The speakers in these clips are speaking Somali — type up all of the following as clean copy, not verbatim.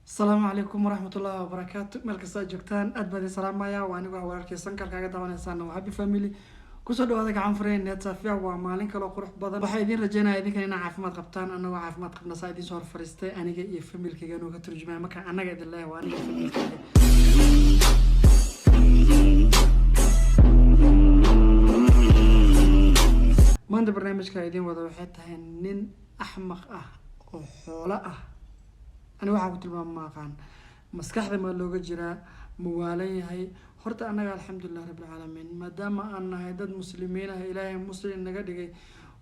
السلام عليكم ورحمة الله وبركاته. ملك جوجتان أدبدي سلام مايا وأنا وحوالكي سنكر كاغا داوان سانا وهابي فاميلي كوسو دوادا عن فرين نت صافيا ومالين كلو قروح بدن waxay idin rajeynaa idinkan inaa caafimaad qabtaan anagoo caafimaad qabna saa idin soo fariistay aniga iyo familkayga inuu ka turjumaa marka anaga idin leeyahay waa aniga familkayga maanta barnaamijka idin wada waxay tahay nin axmaq ah oo xoolo ah أنا واحد قلت لهم ما كان مسكح ما لوجا جرا موالي هاي هرت أنا الحمد لله رب العالمين ما دام أن هيدا المسلمين إلهي مسلم نجدي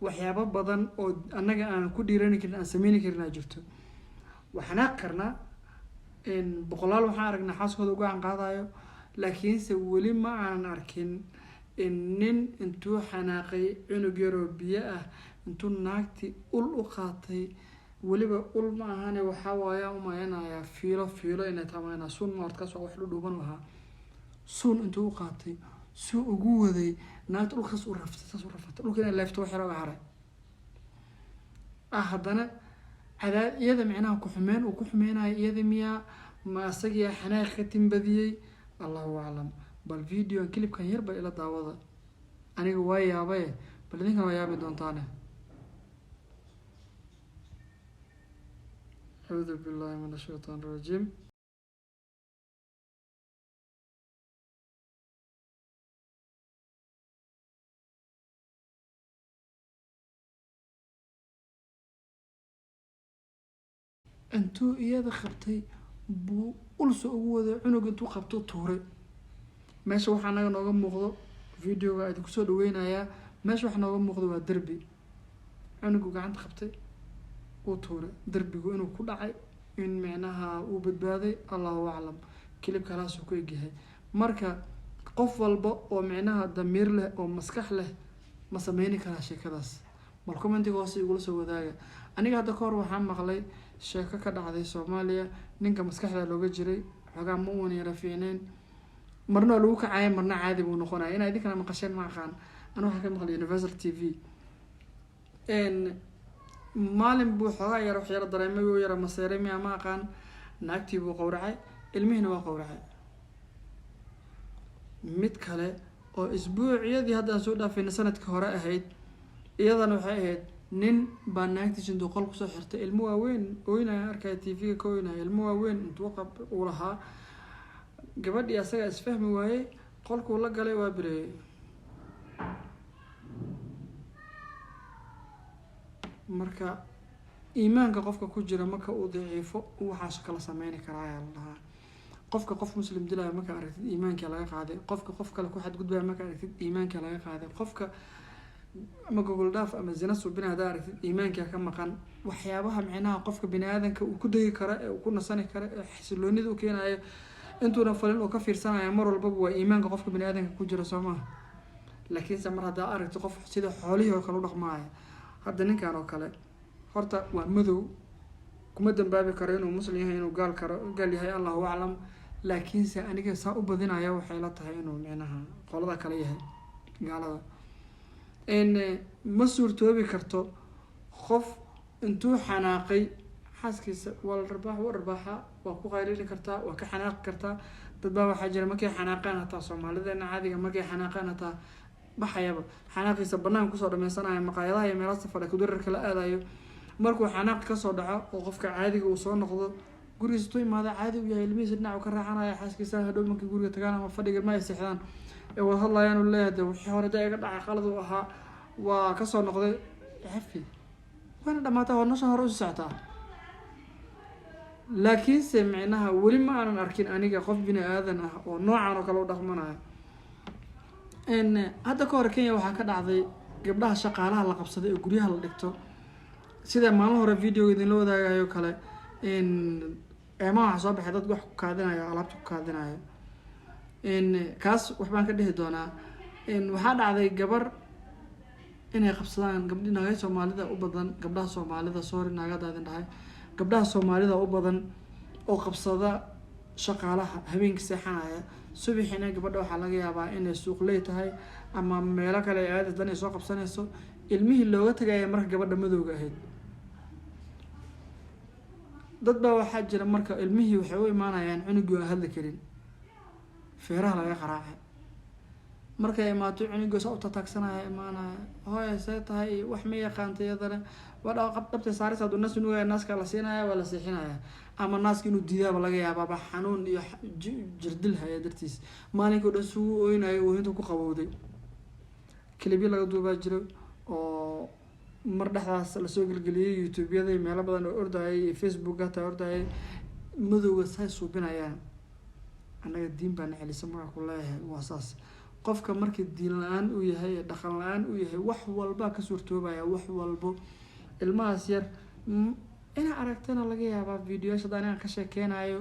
وحيابا بدن أو أنا كوديرني كنا أسميني كنا جرتو وحنا قرنا إن بقلال وحارقنا حاسك ذوقا عن قضايا لكن سولي ما عن أركن إنن أنتو حناقي إنو جرو بيئة أنتو ناكتي أقاطي waliba ul ma ahane waxa waaya uma inaa fiilo inay tamayna sun markaas wax lu dhuuban lahaa sun intuu qaatay soo ugu waday naad ulkaas u raftay dhulka inay leefto wax yar oo haray hadana iyada macnaha ku xumeen uu ku xumeynay iyada miya ma asagiya xanaaq ka timbadiyay Allahu a'lam bal video clipkan yar ba ila daawada aniga way yaabay bal idinka way yaabi doontaan أعوذ بالله من الشيطان الرجيم أنتو إياذا خبتي بو ألسو أقوذي عنوك أنتو خبتو توري ماشي وحنا نوغا مغضو فيديو قاعد كسو دوين آيا ماشي وحنا نوغا مغضو دربي عنوك قاعد خبتي وطورة دربيجو إنه كل عي إن معناها وبتبادي الله أعلم كلب كلاس وكيجها مركا قفل بق ومعناها دمير له أو مسكح له ما سميني كلاش كلاس مركم أنت قاسي يقول سوى ذاك أنا قاعد أكور وحام مغلي شركة كده عادي سوماليا نينك مسكح له لو جري حاجة مو رفيعين مرنا لوك عاي مرنا عادي ونخونا هنا هذيك أنا مقشين مع خان أنا حكي مغلي يونيفرسال تي في إن maalin buu xogaa yar wax yar dareemay oo yar maseeray ma aqaan naagtii buu qowracay ilmihiina waa qowracay mid kale oo isbuuciyadii hadda soo dhaafay sanadka hore ahayd iyadana waxay ahayd nin baa naagtii sanduuqal ku soo xirtay ilmo waaweyn ooyna arkay TV ka ooyna ilmo waaweyn intuu qab u lahaa gabadhii asaga isfahmi waayay qolku la galay waa bireey marka iimaanka qofka ku jira marka uu daciifo waxaas kala sameeyay karaa Allah qofka qof muslim dilay marka aragtid iimaanka laga qaaday qofka qof kale ku xad gudbay marka aragtid iimaanka laga qaaday qofka ama gogol dhaaf ama zina subina hada aragtid iimaanka ka maqan waxyaabaha macnaha qofka bini'aadanka uu ku dagi kara ee uu ku nasani kara xisiloonida uu keenayo intuuna falin oo ka fiirsanayo mar walba waa iimaanka qofka bini'aadanka ku jira Soomaa laakiin samar hada aragtid qof sida xoolihi oo kale u dhaqmaayo hadda ninkan oo kale horta waa madow kuma dambaabi karo inuu muslim yahay inuu gaal yahay Allahu a'lam laakiin se aniga saa u badinaya waxay la tahay inuu macnaha qolada kale yahay gaalada ma suurtoobi karto qof intuu xanaaqay xaaskiisa wal rabaaxa waa ku qayrin kartaa waa ka xanaaq kartaa dad baa waxa jira markay xanaaqaan hataa Soomaalideena caadiga markay xanaaqaan hataa baxayaba xanaaqisa banaan ku soo dhameysanayo maqaayadaha iyo meelaha safar ku dararka la aadayo markuu xanaaq ka soo dhaco oo qofka caadiga uu soo noqdo gurigiisa tuu imaada caadi u yahay ilmihiisa dhinac ka raacanaya xaaskiisa hadhow markii guriga tagaan ama fadhiga ma ay seexdaan ee wada hadlayaan oo leeyahay wixii hore iga dhacay qalad uu ahaa waa ka soo noqday xafi wana dhamaata oo nolosha hore u socotaa laakiin se macnaha wali ma aanan arkin aniga qof bini aadan ah oo noocan oo kale u dhaqmanayo hadda ka hor Kenya waxaa ka dhacday gabdhaha shaqaalaha la qabsaday ee guryaha la dhigto sida maalmo hore video idin la wadaagayo kale waxa soo baxay dad wax ku kaadinayo alaabta ku kaadinayo kaas wax baan ka dhihi doonaa waxaa dhacday gabar inay qabsadaan gabdhaha Soomaalida u badan gabdhaha Soomaalida naagadaadin dhahay gabdhaha Soomaalida u badan oo qabsada shaqaalaha habeenkii seexanaya subaxina gabadha waxa laga yaabaa inay suuq leeyahay ama meelo kale aad dan ay soo qabsanayso ilmihii looga tagay marka gabadha madowga ahayd dad baa waxaa jira marka ilmihii waxay u imaanayaan cunugii aan hadli karin feeraha laga qaraacay markay imaato cunugii saa u tataagsanaya imaanaya hooyo see tahay wax ma yaqaanta iyadana waa dhabtay saaraysa hadduu naas nuugaya naaska la siinaya waa la seexinaya ama naaska inuu diidaaba laga yaabaaba xanuun iyo jirdil haya dartiis maalinkii o dhan sugu ooynayo oohinta ku qabowday kilibyo laga duubaa jiro oo mar dhexdaas lasoo gelgeliyey youtube-yada meelo badan oo ordayay iyo facebook hataa ordayay madowga say suubinayaan annaga diin baa nacelisa markaa ku leeyahay waa saas qofka markii diin la-aan uu yahay ee dhaqan la-aan uu yahay wax walba ka suurtoobaya wax walbo ilmahaas yar ina aragtana laga yaabaa videoyaasha hadaan aan ka sheekeynayo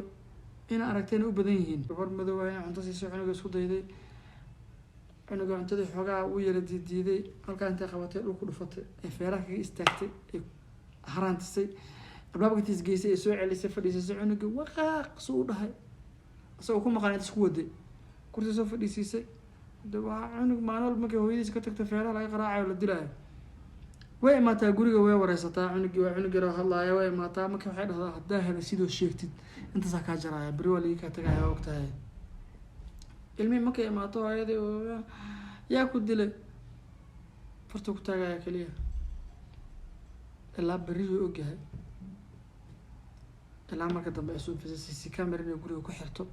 ina aragtayna u badan yihiin gabar madow ina cunto siiso cunuga isku dayday cunuga cuntadii xoogaa u yara diiday halkaa intay qabatay dhulku dhufatay ee feeraha kaga istaagtay ee haraantisay albaabkatiis geysay ee soo celisay fadhiisisay cunuga waqaaq suu u dhahay isagoo ku maqan inta isku waday kursi soo fadhiisiisay de waa cunug maalin markay hooyadiis ka tagto feeraha laga qaraacayo la dilaayo way imaataa guriga way wareysataa cunugii waa cunug yaroo hadlaaya way imaataa marka waxay dhahdaa haddaa hela sidoo sheegtid intaasaa kaa jaraya beri waa lagii kaa tagaya waa ogtahay ilmihii markay imaato hooyadii yaa ku dilay farta ku taagaya keliya ilaa beri way ogyahay ilaa marka dambe ay soo fisay si camera inay guriga ku xirto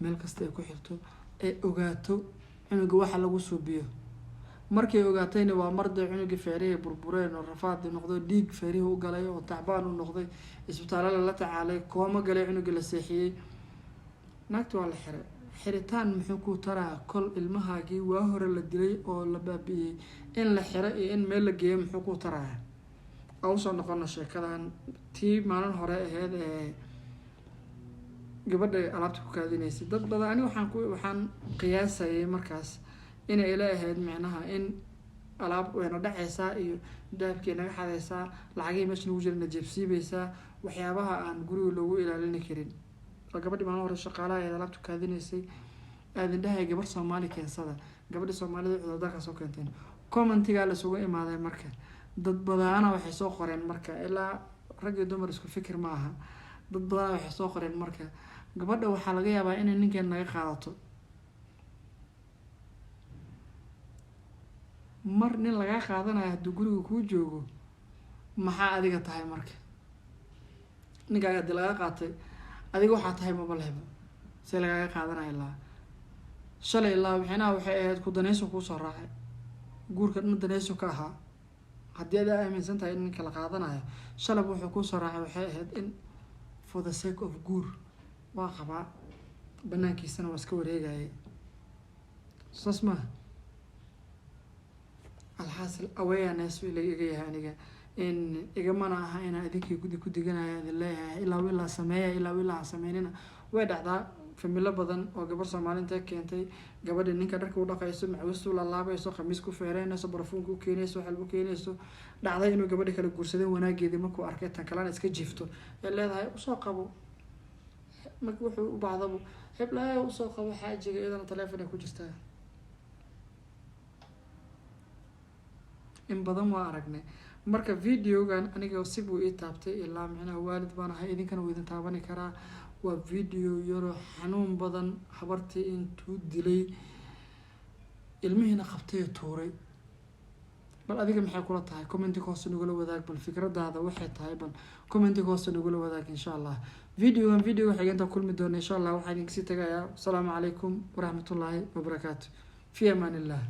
meel kasta ay ku xirto ee ogaato cunuga waxa lagu suubiyo markay ogaatayna waa marday cunugii feerihii burbureen oo rafaadi noqdo dhiig feerihii u galay oo tacbaan u noqday isbitaalada la tacaalay kooma galay cunugii la seexiyey naagta waa la xiray xiritaan muxuu ku taraa kol ilmahaagii waa hore la dilay oo la baabi'iyey in la xiro iyo in meel la geeyo muxuu ku taraa waa usoo noqono sheekadan tii maalin hore aheyd ee gabadha alaabta ku kaadinaysay dad badan ani waxaan qiyaasayay markaas inay ila ahayd micnaha in alaab wayna dhacaysaa iyo dahabkii naga xadaysaa lacagihii meesha nagu jirana jeebsiibaysaa waxyaabaha aan guriga loogu ilaalini karin oo gabadhii maalin hore shaqaalaha ee alaabta kaadinaysay aadin dhahay gabar Soomaali keensada gabadha Soomaalida cudurdaarka soo keenteen commentiga la sugu imaaday marka dad badana waxay soo qoreen marka ilaa rag iyo dumar isku fikir ma aha dad badana waxay soo qoreen marka gabadha waxaa laga yaabaa inay ninkan naga qaadato mar nin laga qaadanayo hadduu guriga kuu joogo maxaa adiga tahay marka ninkaaga hadii laga qaatay adiga waxaa tahay maba lehba see lagaaga qaadanayo ilaa shalay ilaa wixinaha waxay ahayd ku danayso kuusoo raacay guurka dhan danayso ka ahaa haddii adaa aaminsan tahay in ninka la qaadanayo shalab wuxuu kuusoo raacay waxay ahayd in for the sake of guur waa qabaa banaankiisana waa iska wareegayay saas maaha alxaasil awareness ila iga yahay aniga in igamana aha inaan idinkii gudi ku diganayo idin leeyahay ilaa sameynina way dhacdaa familo badan oo gabar Soomaaliyeed keentay gabadha ninka dharka u dhaqayso macwistu la laabayso khamiis ku feereynayso barfuunka u keenayso waxa lagu keenayso dhacday inuu gabadha kala guursaday wanaageedii markuu arkay tan kalena iska jiifto ee leedahay u soo qabo marka wuxuu u baahdo heblaha u soo qabo xaajiga iyadana telefoon ay ku jirtaa in badan waa aragnay marka videogan aniga si buu ii taabtay ilaa micnaha waalid baan ahay idinkana wuu idin taabani karaa waa video yaro xanuun badan habartii intuu dilay ilmihiina qabtay tuuray bal adiga maxay kula tahay comment hoos nagula wadaag bal fikradaada waxay tahay bal comment hoos nagula wadaag insha Allah video waxay inta kulmi doona insha Allah waxaan idin sii tagayaa. Assalaamu calaykum waraxmatullaahi wabarakaatuh. Fi amaan illah.